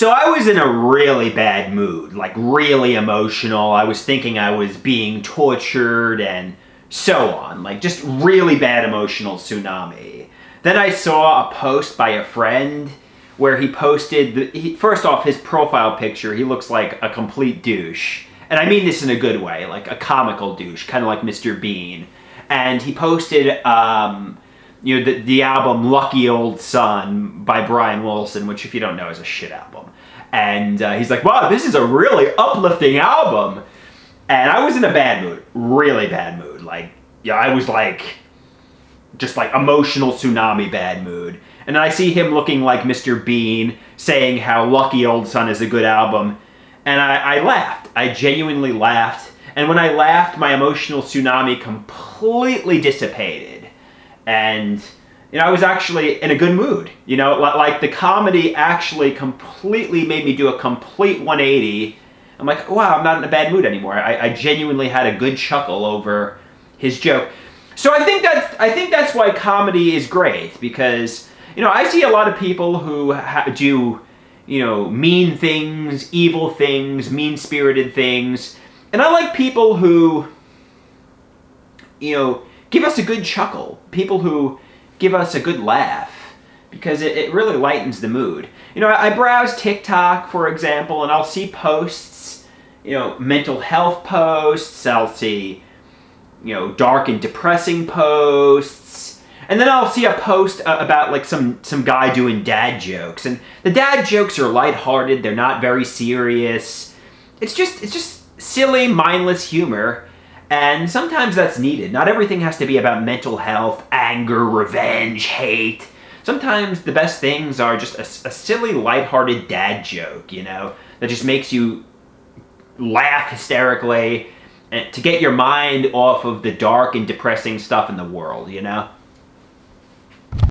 So I was in a really bad mood, like really emotional. I was thinking I was being tortured and so on, like just really bad emotional tsunami. Then I saw a post by a friend where he posted, first off, his profile picture, he looks like a complete douche. And I mean this in a good way, like a comical douche, kind of like Mr. Bean. And he posted, the album Lucky Old Son by Brian Wilson, which if you don't know is a shit album. And he's like, wow, this is a really uplifting album. And I was in a bad mood, really bad mood. I was just like emotional tsunami bad mood. And then I see him looking like Mr. Bean, saying how Lucky Old Son is a good album. And I laughed. I genuinely laughed. And when I laughed, my emotional tsunami completely dissipated. And, I was actually in a good mood. Like the comedy actually completely made me do a complete 180. I'm like, wow, I'm not in a bad mood anymore. I genuinely had a good chuckle over his joke. So I think that's why comedy is great, because, I see a lot of people who do, mean things, evil things, mean-spirited things. And I like people who, give us a good chuckle. People who give us a good laugh. Because it really lightens the mood. I browse TikTok, for example, and I'll see posts, mental health posts. I'll see, dark and depressing posts. And then I'll see a post about like some guy doing dad jokes. And the dad jokes are lighthearted. They're not very serious. It's just silly, mindless humor. And sometimes that's needed. Not everything has to be about mental health, anger, revenge, hate. Sometimes the best things are just a silly, lighthearted dad joke, that just makes you laugh hysterically and to get your mind off of the dark and depressing stuff in the world,